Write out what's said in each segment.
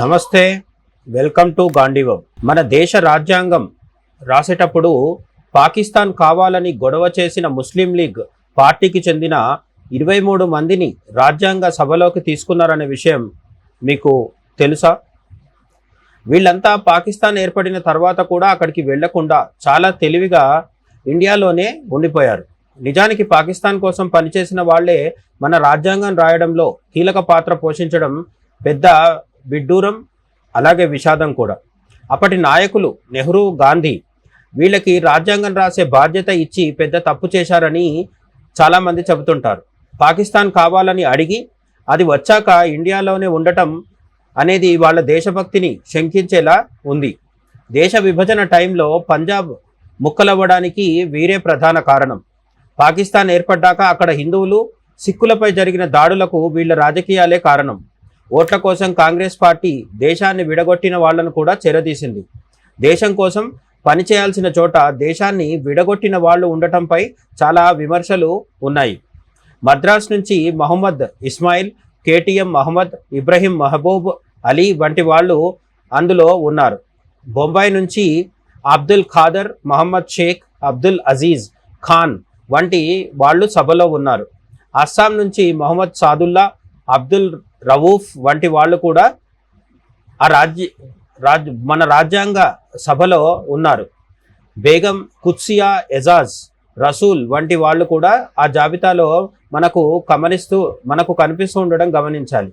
నమస్తే, welcome to గాంధీవం. మన దేశ రాజ్యాంగం రాసేటప్పుడు పాకిస్తాన్ కావాలని గొడవ చేసిన ముస్లిం లీగ్ పార్టీకి చెందిన 23 మందిని రాజ్యాంగ సభలోకి తీసుకున్నారనే విషయం మీకు తెలుసా? వీళ్ళంతా పాకిస్తాన్ ఏర్పడిన తర్వాత కూడా అక్కడికి వెళ్లకుండా చాలా తెలివిగా ఇండియాలోనే ఉండిపోయారు. నిజానికి పాకిస్తాన్ కోసం పనిచేసిన వాళ్లే మన రాజ్యాంగం రాయడంలో కీలక పాత్ర పోషించడం పెద్ద విడ్డూరం, అలాగే విషాదం కూడా. అప్పటి నాయకులు నెహ్రూ, గాంధీ వీళ్ళకి రాజ్యాంగం రాసే బాధ్యత ఇచ్చి పెద్ద తప్పు చేశారని చాలామంది చెబుతుంటారు. పాకిస్తాన్ కావాలని అడిగి అది వచ్చాక ఇండియాలోనే ఉండటం అనేది వాళ్ళ దేశభక్తిని శంకించేలా ఉంది. దేశ విభజన టైంలో పంజాబ్ ముక్కలవ్వడానికి వీరే ప్రధాన కారణం. పాకిస్తాన్ ఏర్పడ్డాక అక్కడ హిందువులు, సిక్కులపై జరిగిన దాడులకు వీళ్ళ రాజకీయాలే కారణం. ఓట్ల కోసం కాంగ్రెస్ పార్టీ దేశాన్ని విడగొట్టిన వాళ్లను కూడా చెరదీసింది. దేశం కోసం పనిచేయాల్సిన చోట దేశాన్ని విడగొట్టిన వాళ్ళు ఉండటంపై చాలా విమర్శలు ఉన్నాయి. మద్రాస్ నుంచి మహమ్మద్ ఇస్మాయిల్, కేటీఎం మహమ్మద్, ఇబ్రహీం మహబూబ్ అలీ వంటి వాళ్ళు అందులో ఉన్నారు. బొంబాయి నుంచి అబ్దుల్ ఖాదర్, మహమ్మద్ షేక్, అబ్దుల్ అజీజ్ ఖాన్ వంటి వాళ్ళు సభలో ఉన్నారు. అస్సాం నుంచి మొహమ్మద్ సాదుల్లా, అబ్దుల్ రవూఫ్ వంటి వాళ్ళు కూడా మన రాజ్యాంగ సభలో ఉన్నారు. బేగం కుత్సియా, ఎజాజ్, రసూల్ వంటి వాళ్ళు కూడా ఆ జాబితాలో మనకు కనిపిస్తూ ఉండడం గమనించాలి.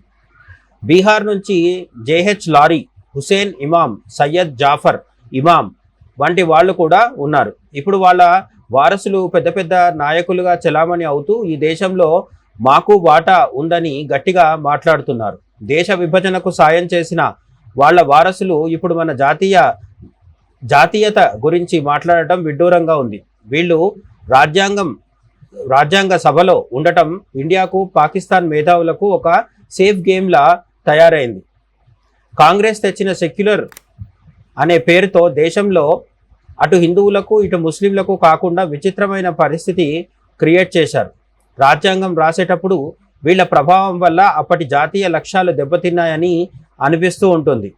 బీహార్ నుంచి జేహెచ్ లారీ, హుసేన్ ఇమాం, సయ్యద్ జాఫర్ ఇమాం వంటి వాళ్ళు కూడా ఉన్నారు. ఇప్పుడు వాళ్ళ వారసులు పెద్ద పెద్ద నాయకులుగా చెలామణి అవుతూ ఈ దేశంలో మాకు వాటా ఉందని గట్టిగా మాట్లాడుతున్నారు. దేశ విభజనకు సాయం చేసిన వాళ్ళ వారసులు ఇప్పుడు మన జాతీయత గురించి మాట్లాడటం విడ్డూరంగా ఉంది. వీళ్ళు రాజ్యాంగ సభలో ఉండటం ఇండియాకు, పాకిస్తాన్ మేధావులకు ఒక సేఫ్ గేమ్లా తయారైంది. కాంగ్రెస్ తెచ్చిన సెక్యులర్ అనే పేరుతో దేశంలో అటు హిందువులకు ఇటు ముస్లింలకు కాకుండా విచిత్రమైన పరిస్థితి క్రియేట్ చేశారు. రాజ్యాంగం రాసేటప్పుడు వీళ్ళ ప్రభావం వల్ల అప్పటి జాతీయ లక్ష్యాలు దెబ్బతిన్నాయని అనిపిస్తూ ఉంటుంది.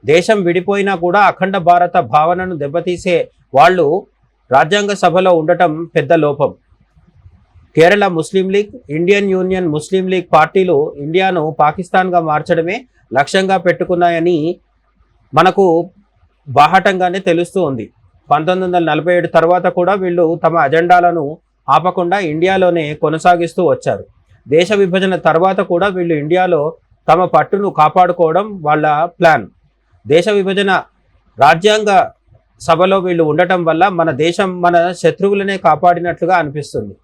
దేశం విడిపోయినా కూడా అఖండ భారత భావనను దెబ్బతీసే వాళ్ళు రాజ్యాంగ సభలో ఉండటం పెద్ద లోపం. కేరళ ముస్లిం లీగ్, ఇండియన్ యూనియన్ ముస్లిం లీగ్ పార్టీలు ఇండియాను పాకిస్తాన్గా మార్చడమే లక్ష్యంగా పెట్టుకున్నాయని మనకు బాహటంగానే తెలుస్తూ ఉంది. 1947 తర్వాత కూడా వీళ్ళు తమ అజెండాలను ఆపకుండా ఇండియాలోనే కొనసాగిస్తూ వచ్చారు. దేశ విభజన తర్వాత కూడా వీళ్ళు ఇండియాలో తమ పట్టును కాపాడుకోవడం వాళ్ళ ప్లాన్. దేశ విభజన రాజ్యాంగ సభలో వీళ్ళు ఉండటం వల్ల మన దేశం మన శత్రువులనే కాపాడినట్లుగా అనిపిస్తుంది.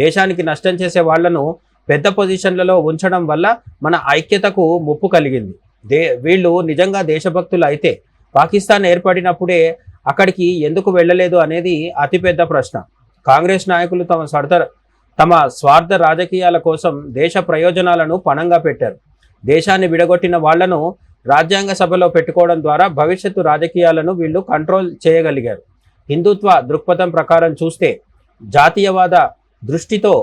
దేశానికి నష్టం చేసే వాళ్లను పెద్ద పొజిషన్లలో ఉంచడం వల్ల మన ఐక్యతకు ముప్పు కలిగింది. వీళ్ళు నిజంగా దేశభక్తులు అయితే పాకిస్తాన్ ఏర్పడినప్పుడే అక్కడికి ఎందుకు వెళ్ళలేదు అనేది అతిపెద్ద ప్రశ్న. కాంగ్రెస్ నాయకులు తమ స్వార్థ రాజకీయాల కోసం దేశ ప్రయోజనాలను పణంగా పెట్టారు. దేశాన్ని విడగొట్టిన వాళ్లను రాజ్యాంగ సభలో పెట్టుకోవడం ద్వారా భవిష్యత్తు రాజకీయాలను వీళ్ళు కంట్రోల్ చేయగలిగారు. హిందుత్వ దృక్పథం ప్రకారం చూస్తే, జాతీయవాద దృష్టితో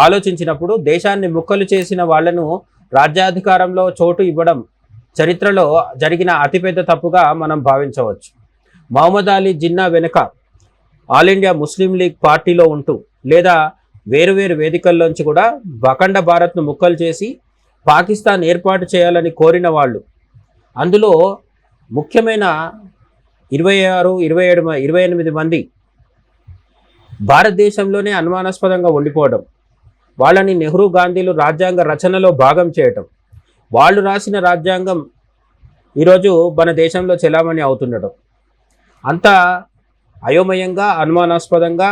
ఆలోచించినప్పుడు దేశాన్ని ముక్కలు చేసిన వాళ్లను రాజ్యాధికారంలో చోటు ఇవ్వడం చరిత్రలో జరిగిన అతిపెద్ద తప్పుగా మనం భావించవచ్చు. మహమ్మద్ అలీ జిన్నా వెనుక ఆల్ ఇండియా ముస్లిం లీగ్ పార్టీలో ఉంటూ లేదా వేరువేరు వేదికల్లోంచి కూడా అఖండ భారత్ను ముక్కలు చేసి పాకిస్తాన్ ఏర్పాటు చేయాలని కోరిన వాళ్ళు, అందులో ముఖ్యమైన 28 మంది భారతదేశంలోనే అనుమానాస్పదంగా ఉండిపోవడం, వాళ్ళని నెహ్రూ, గాంధీలు రాజ్యాంగ రచనలో భాగం చేయటం, వాళ్ళు రాసిన రాజ్యాంగం ఈరోజు మన దేశంలో చెలామణి అవుతుండటం, అంతా అయోమయంగా, అనుమానాస్పదంగా,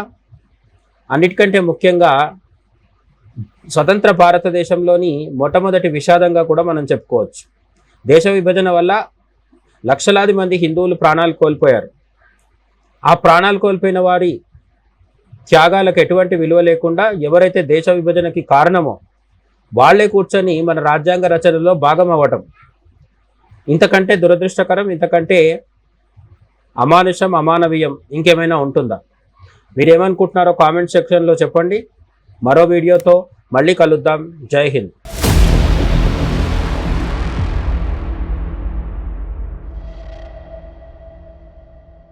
అన్నిటికంటే ముఖ్యంగా స్వతంత్ర భారతదేశంలోని మొట్టమొదటి విషాదంగా కూడా మనం చెప్పుకోవచ్చు. దేశ విభజన వల్ల లక్షలాది మంది హిందువులు ప్రాణాలు కోల్పోయారు. ఆ ప్రాణాలు కోల్పోయిన వారి త్యాగాలకు ఎటువంటి విలువ లేకుండా ఎవరైతే దేశ విభజనకి కారణమో వాళ్లే కూర్చొని మన రాజ్యాంగ రచనలో భాగం అవ్వటం ఇంతకంటే దురదృష్టకరం, ఇంతకంటే అమానుషం, అమానవీయం ఇంకేమైనా ఉంటుందా? మీరేమనుకుంటున్నారో కామెంట్ సెక్షన్లో చెప్పండి. మరో వీడియోతో మళ్ళీ కలుద్దాం. జై హింద్.